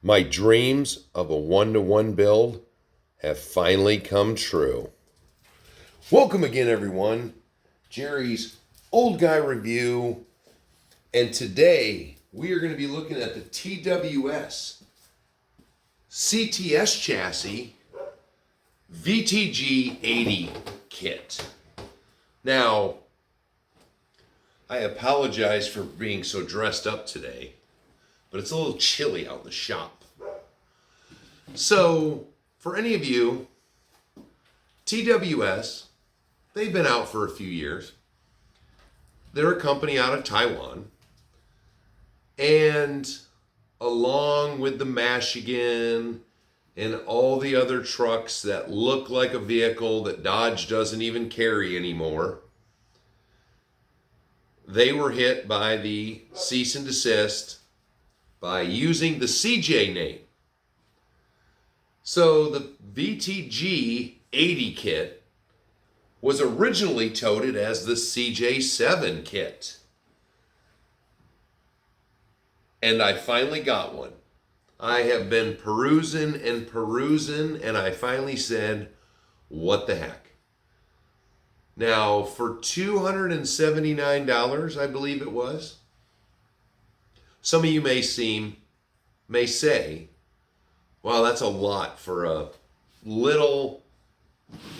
My dreams of a one-to-one build have finally come true. Welcome again, everyone. Jerry's Old Guy Review. And today we are going to be looking at the TWS CTS chassis VTG80 kit. Now, I apologize for being so dressed up today, but it's a little chilly out in the shop. So, for any of you, TWS, they've been out for a few years. They're a company out of Taiwan. And along with the Michigan and all the other trucks that look like a vehicle that Dodge doesn't even carry anymore, they were hit by the cease and desist by using the CJ name. So the VTG80 kit was originally touted as the CJ7 kit. And I finally got one. I have been perusing, and I finally said, what the heck? Now, for $279, I believe it was, some of you may say, well, that's a lot for a little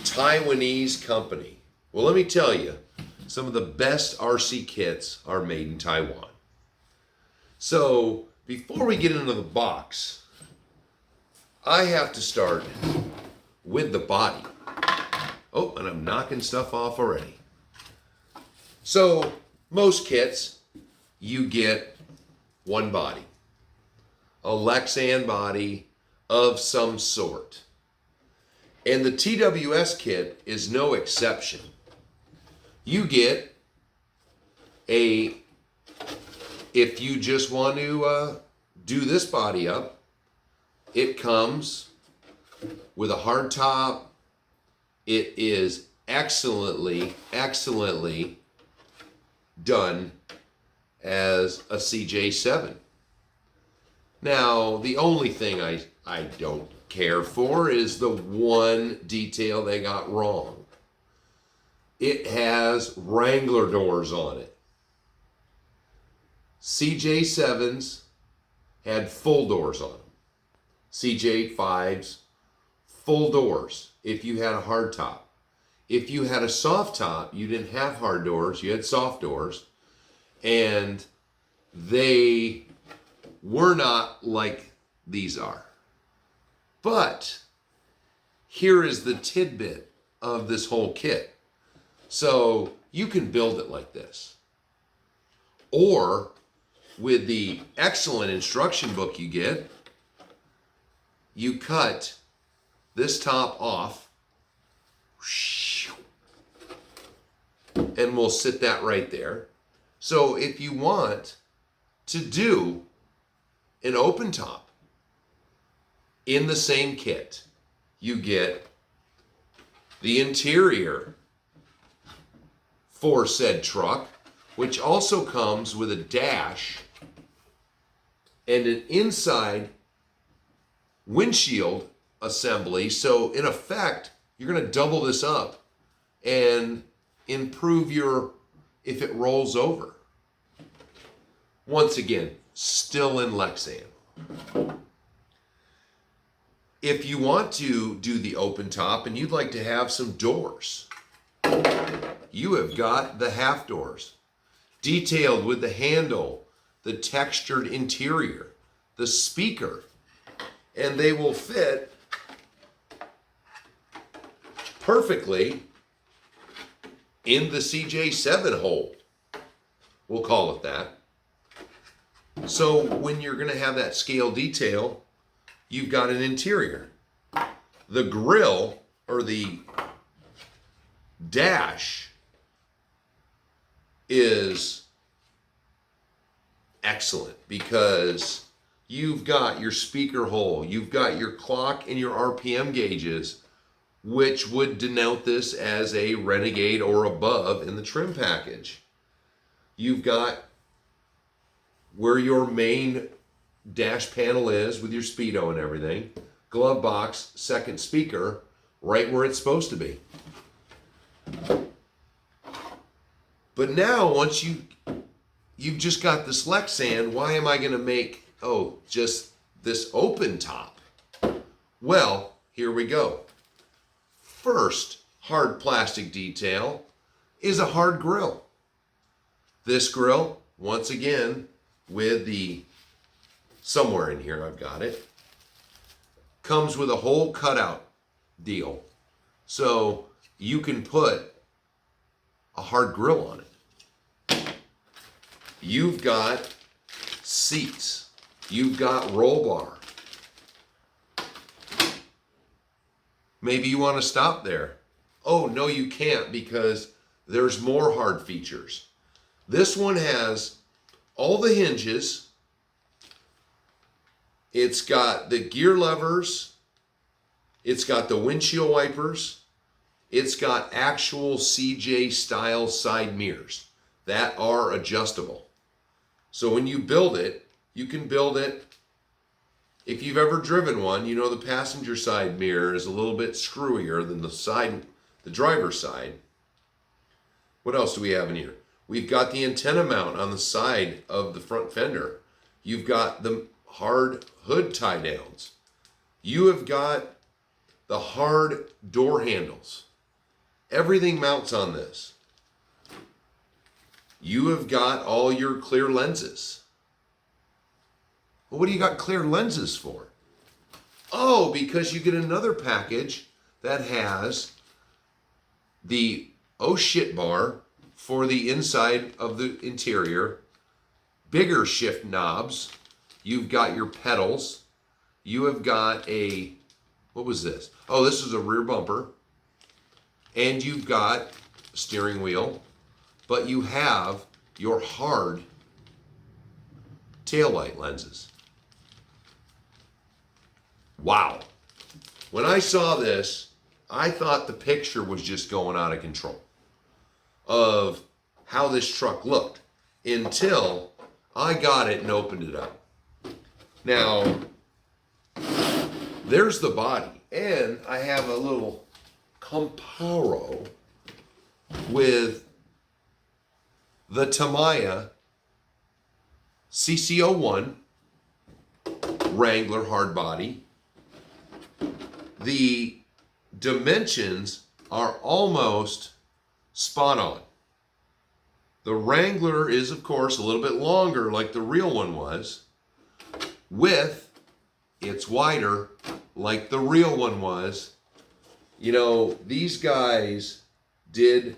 Taiwanese company. Well, let me tell you, some of the best RC kits are made in Taiwan. So, before we get into the box, I have to start with the body. Oh, and I'm knocking stuff off already. So, most kits, you get one body. A Lexan body of some sort. And the TWS kit is no exception. You get if you just want to do this body up, it comes with a hard top. It is excellently done as a CJ7. Now, the only thing I don't care for is the one detail they got wrong. It has Wrangler doors on it. CJ7s had full doors on them. CJ5s, full doors if you had a hard top. If you had a soft top, you didn't have hard doors, you had soft doors. And they were not like these are. But here is the tidbit of this whole kit. So you can build it like this. Or with the excellent instruction book you get, you cut this top off and we'll sit that right there. So if you want to do an open top in the same kit, you get the interior for said truck, which also comes with a dash and an inside windshield assembly. So in effect, you're going to double this up and improve if it rolls over. Once again, still in Lexan. If you want to do the open top and you'd like to have some doors, you have got the half doors, detailed with the handle, the textured interior, the speaker, and they will fit perfectly in the CJ7 hole. We'll call it that. So when you're going to have that scale detail, you've got an interior. The grill, or the dash, is excellent because you've got your speaker hole, you've got your clock and your RPM gauges, which would denote this as a Renegade or above in the trim package. You've got where your main dash panel is with your speedo and everything. Glove box, second speaker, right where it's supposed to be. But now, once you've just got this Lexan, why am I going to make, just this open top? Well, here we go. First hard plastic detail is a hard grill. This grill, once again, with the, somewhere in here I've got it, comes with a whole cutout deal. So you can put a hard grill on it. You've got seats. You've got roll bar. Maybe you want to stop there. Oh, no, you can't, because there's more hard features. This one has all the hinges. It's got the gear levers. It's got the windshield wipers. It's got actual CJ style side mirrors that are adjustable. So when you build it, you can build it. If you've ever driven one, you know the passenger side mirror is a little bit screwier than the driver's side. What else do we have in here? We've got the antenna mount on the side of the front fender. You've got the hard hood tie downs. You have got the hard door handles. Everything mounts on this. You have got all your clear lenses. Well, what do you got clear lenses for? Oh, because you get another package that has the oh shit bar for the inside of the interior, bigger shift knobs. You've got your pedals. You have got a, what was this? Oh, this is a rear bumper. And you've got a steering wheel, but you have your hard taillight lenses. Wow. When I saw this, I thought the picture was just going out of control of how this truck looked until I got it and opened it up. Now, there's the body, and I have a little comparo with the Tamiya CC01 Wrangler hard body. The dimensions are almost spot on. The Wrangler is, of course, a little bit longer like the real one was. Width, it's wider like the real one was. You know, these guys did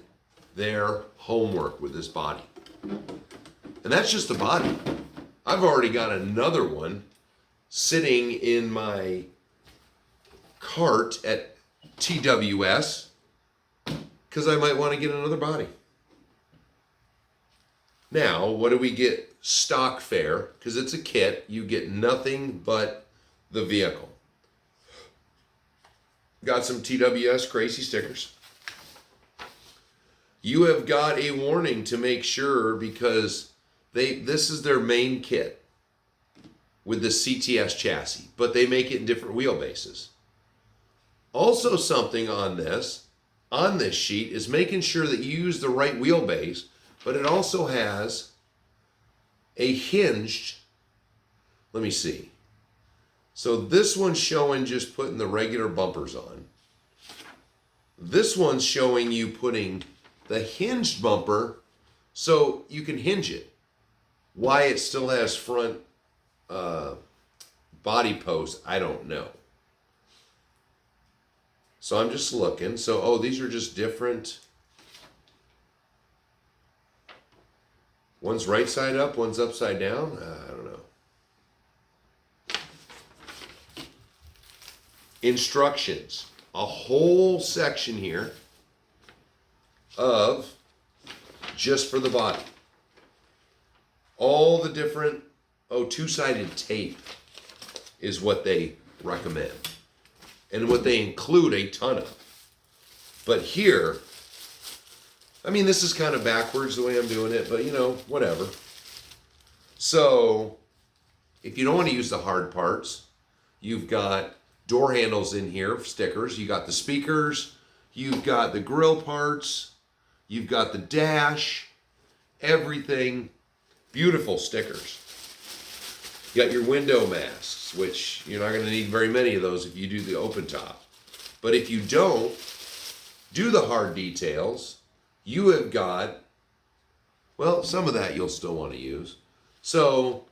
their homework with this body. And that's just the body. I've already got another one sitting in my cart at TWS because I might want to get another body. Now, what do we get stock fare? Because it's a kit, you get nothing but the vehicle. Got some TWS crazy stickers. You have got a warning to make sure, because this is their main kit with the CTS chassis, but they make it in different wheelbases. Also, something on this sheet is making sure that you use the right wheelbase, but it also has a hinged, let me see. So this one's showing just putting the regular bumpers on. This one's showing you putting the hinged bumper so you can hinge it. Why it still has front body post, I don't know. So I'm just looking. So, oh, these are just different. One's right side up, one's upside down. I don't know. Instructions. A whole section here of just for the body. All the different, two-sided tape is what they recommend. And what they include a ton of. But here, I mean, this is kind of backwards the way I'm doing it, but you know, whatever. So, if you don't want to use the hard parts, you've got door handles in here, stickers. You got the speakers, you've got the grill parts, you've got the dash, everything. Beautiful stickers. You got your window masks, which you're not going to need very many of those if you do the open top. But if you don't do the hard details, you have got, well, some of that you'll still want to use. So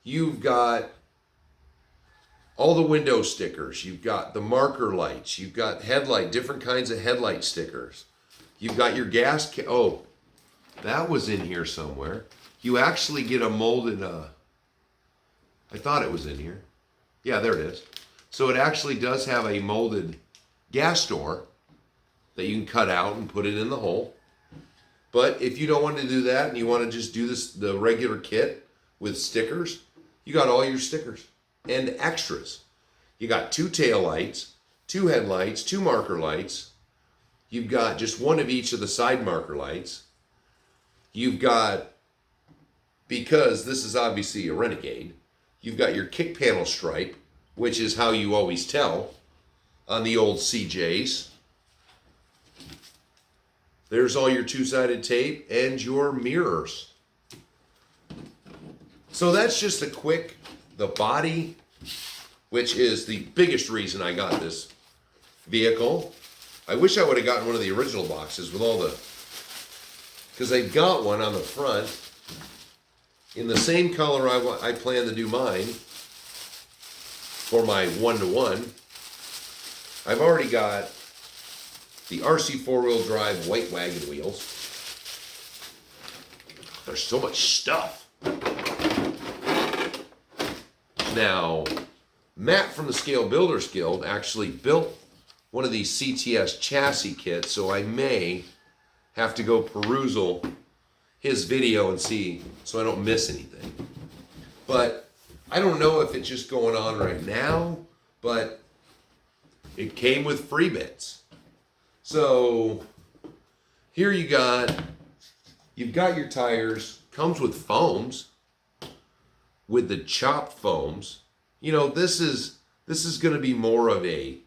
you've got all the window stickers. You've got the marker lights. You've got different kinds of headlight stickers. You've got your gas, oh, that was in here somewhere. You actually get a molded, I thought it was in here. Yeah, there it is. So it actually does have a molded gas door that you can cut out and put it in the hole. But if you don't want to do that and you want to just do the regular kit with stickers, you got all your stickers and extras. You got 2 tail lights, 2 headlights, 2 marker lights. You've got just one of each of the side marker lights. You've got, because this is obviously a Renegade, you've got your kick panel stripe, which is how you always tell on the old CJs. There's all your 2-sided tape and your mirrors. So that's just a quick, the body, which is the biggest reason I got this vehicle. I wish I would have gotten one of the original boxes with all the, because they've got one on the front in the same color I plan to do mine for my 1-to-1. I've already got the RC 4-wheel drive white wagon wheels. There's so much stuff. Now, Matt from the Scale Builders Guild actually built one of these CTS chassis kits, so I may have to go perusal his video and see so I don't miss anything. But I don't know if it's just going on right now, but it came with free bits. So here you've got your tires, comes with foams, with the chopped foams. You know, this is going to be more of a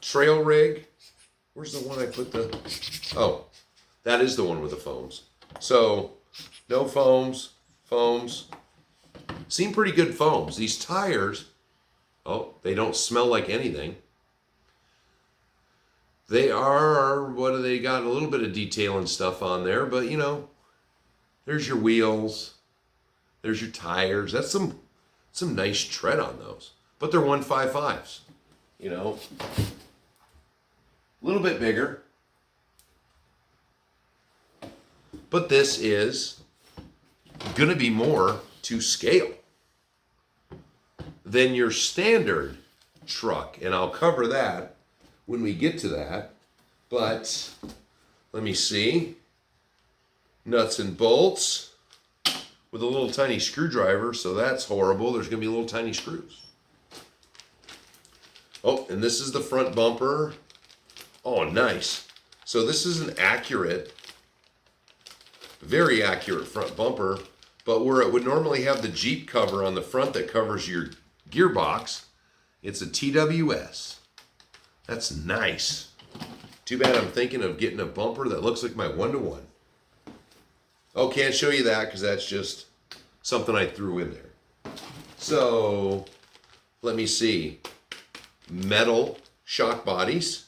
trail rig. Where's the one I put the, oh, that is the one with the foams. So no foams, seem pretty good foams. These tires, oh, they don't smell like anything. They are, what do they got? A little bit of detail and stuff on there, but you know, there's your wheels, there's your tires. That's some nice tread on those, but they're 155s, you know, a little bit bigger. But this is going to be more to scale than your standard truck. And I'll cover that when we get to that. But let me see. Nuts and bolts with a little tiny screwdriver. So that's horrible. There's going to be little tiny screws. Oh, and this is the front bumper. Oh, nice. So this is an accurate, very accurate front bumper, but where it would normally have the Jeep cover on the front that covers your gearbox, it's a TWS. That's nice. Too bad I'm thinking of getting a bumper that looks like my 1-to-1. Oh, can't show you that because that's just something I threw in there. So, let me see. Metal shock bodies.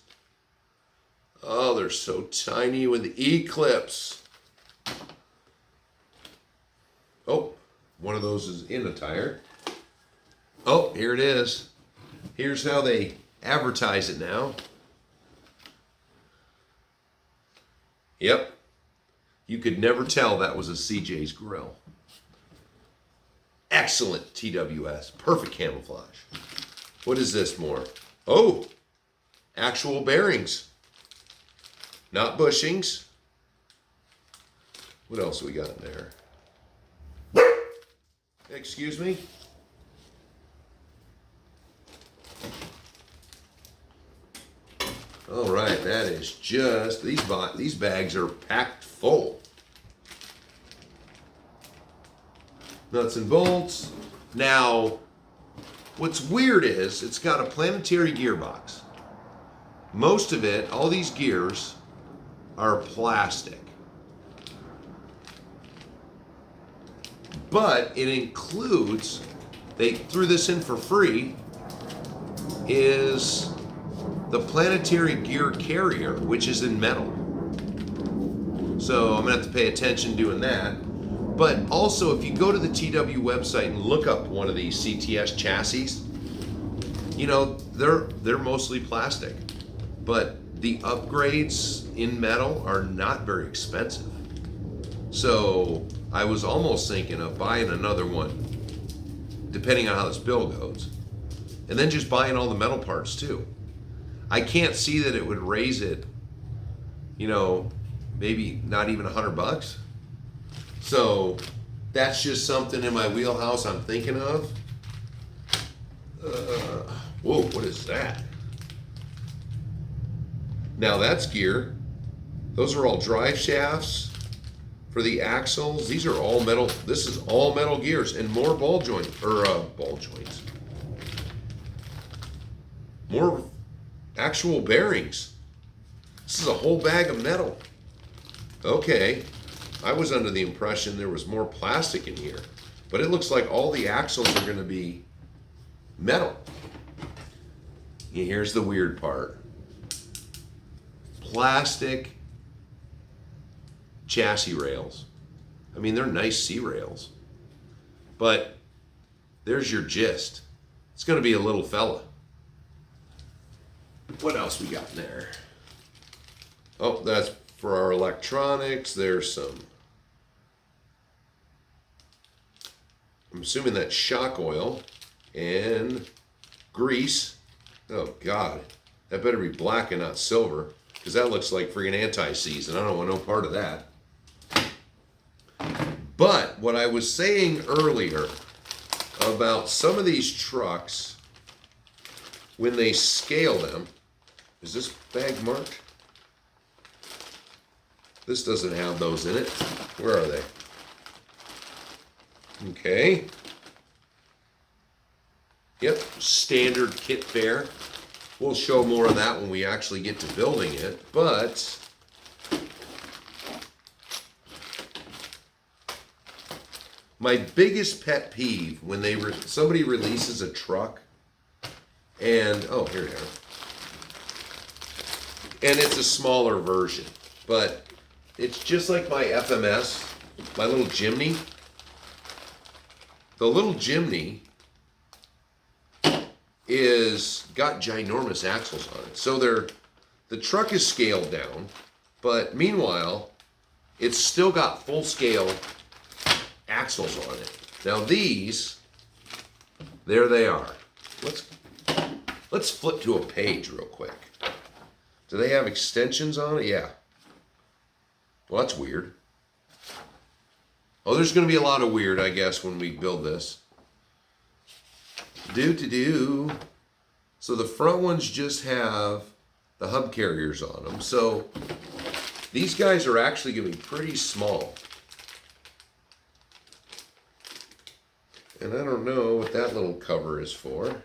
Oh, they're so tiny with the E-clips. Oh, one of those is in a tire. Oh, here it is. Here's how they advertise it now. Yep. You could never tell that was a CJ's grill. Excellent TWS. Perfect camouflage. What is this more? Oh, actual bearings. Not bushings. What else we got in there? Excuse me? All right, that is just, these bags are packed full. nuts and bolts. Now, what's weird is it's got a planetary gearbox. Most of it, all these gears, are plastic. But it includes, they threw this in for free, is the planetary gear carrier, which is in metal. So I'm gonna have to pay attention doing that. But also, if you go to the TW website and look up one of these CTS chassis, you know, they're mostly plastic. But the upgrades in metal are not very expensive. So I was almost thinking of buying another one, depending on how this build goes. And then just buying all the metal parts too. I can't see that it would raise it, you know, maybe not even $100. So that's just something in my wheelhouse I'm thinking of. Whoa, what is that? Now that's gear. Those are all drive shafts for the axles. These are all metal. This is all metal gears and more ball joints. More actual bearings. This is a whole bag of metal. Okay, I was under the impression there was more plastic in here, but it looks like all the axles are going to be metal. And here's the weird part. Plastic chassis rails. I mean, they're nice C rails, but there's your gist. It's going to be a little fella. What else we got in there? Oh, that's for our electronics. There's some, I'm assuming that's shock oil and grease. Oh God, that better be black and not silver, because that looks like friggin' anti-seize, and I don't want no part of that. But what I was saying earlier about some of these trucks, when they scale them, is this bag marked? This doesn't have those in it. Where are they? Okay. Yep, standard kit fare. We'll show more of that when we actually get to building it, but my biggest pet peeve when somebody releases a truck and, oh, here they are. And it's a smaller version, but it's just like my FMS, my little Jimny. The little Jimny is got ginormous axles on it. So the truck is scaled down, but meanwhile, it's still got full scale axles on it. Now these, there they are. Let's flip to a page real quick. Do they have extensions on it? Yeah. Well, that's weird. Oh, there's going to be a lot of weird, I guess, when we build this. So the front ones just have the hub carriers on them. So these guys are actually going to be pretty small. And I don't know what that little cover is for.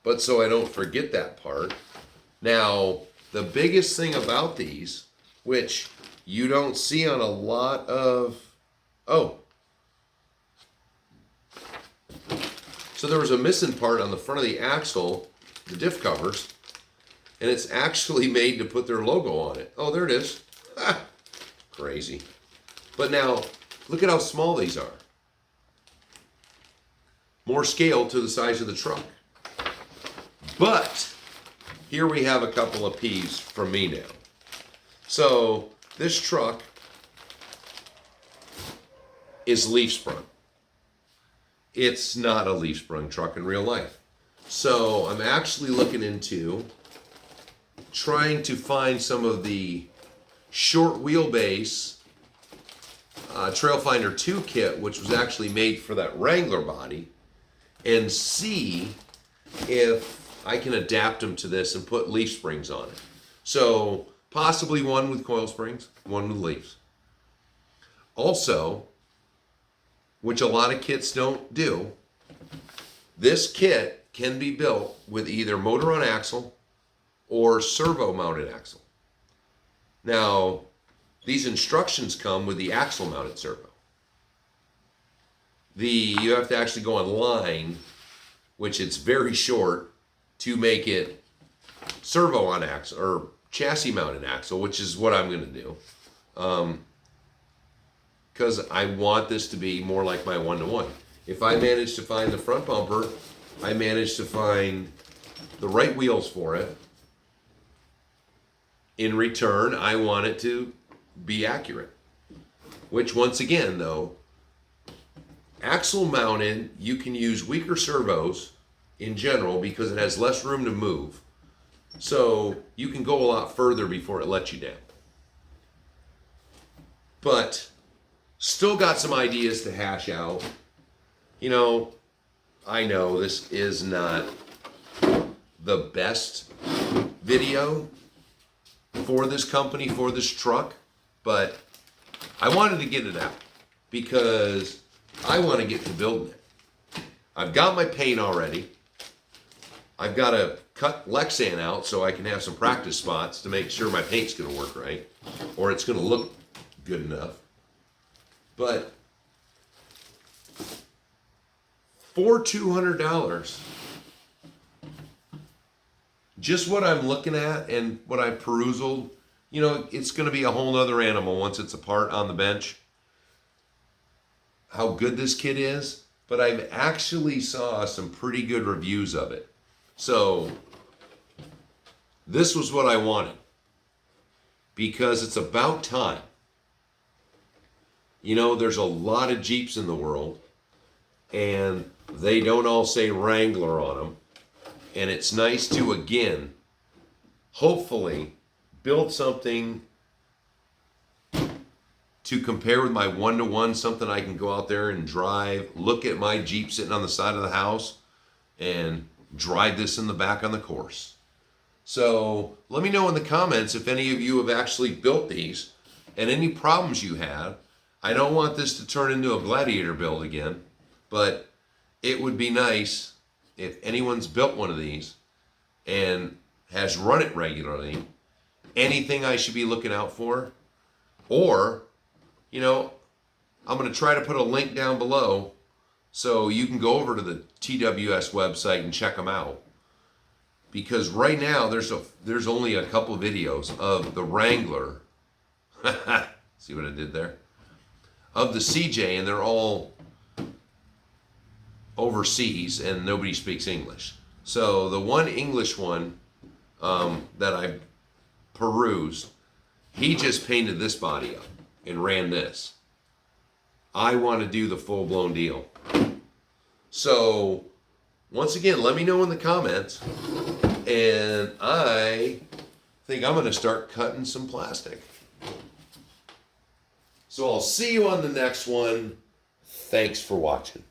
But so I don't forget that part. Now, the biggest thing about these, which you don't see on a lot of, so there was a missing part on the front of the axle, the diff covers, and it's actually made to put their logo on it. Oh, there it is. Crazy. But now, look at how small these are. More scale to the size of the truck. But here we have a couple of peeves from me now. So this truck is leaf sprung. It's not a leaf sprung truck in real life. So I'm actually looking into trying to find some of the short wheelbase Trailfinder 2 kit, which was actually made for that Wrangler body, and see if I can adapt them to this and put leaf springs on it. So possibly one with coil springs, one with leaves. Also, which a lot of kits don't do, this kit can be built with either motor on axle or servo mounted axle. Now, these instructions come with the axle mounted servo. You have to actually go online, which it's very short, to make it servo on axle or chassis mounted axle, which is what I'm going to do. Because I want this to be more like my 1-to-1. If I manage to find the front bumper, I manage to find the right wheels for it. In return, I want it to be accurate. Which, once again, though, axle mounted, you can use weaker servos in general because it has less room to move. So you can go a lot further before it lets you down. But still got some ideas to hash out. You know, I know this is not the best video for this company, for this truck, but I wanted to get it out because I want to get to building it. I've got my paint already. I've got to cut Lexan out so I can have some practice spots to make sure my paint's going to work right, or it's going to look good enough. But for $200, just what I'm looking at and what I perused, you know, it's going to be a whole nother animal once it's apart on the bench. How good this kit is, but I've actually saw some pretty good reviews of it. So this was what I wanted because it's about time. You know, there's a lot of Jeeps in the world and they don't all say Wrangler on them. And it's nice to, again, hopefully build something to compare with my 1-to-1, something I can go out there and drive, look at my Jeep sitting on the side of the house and drive this in the back on the course. So let me know in the comments if any of you have actually built these and any problems you have. I don't want this to turn into a Gladiator build again, but it would be nice if anyone's built one of these and has run it regularly, anything I should be looking out for. Or, you know, I'm going to try to put a link down below so you can go over to the TWS website and check them out. Because right now there's only a couple videos of the Wrangler. See what I did there? Of the CJ, and they're all overseas and nobody speaks English. So the one English one that I perused, he just painted this body up and ran this. I want to do the full-blown deal. So once again, let me know in the comments, and I think I'm going to start cutting some plastic. So I'll see you on the next one. Thanks for watching.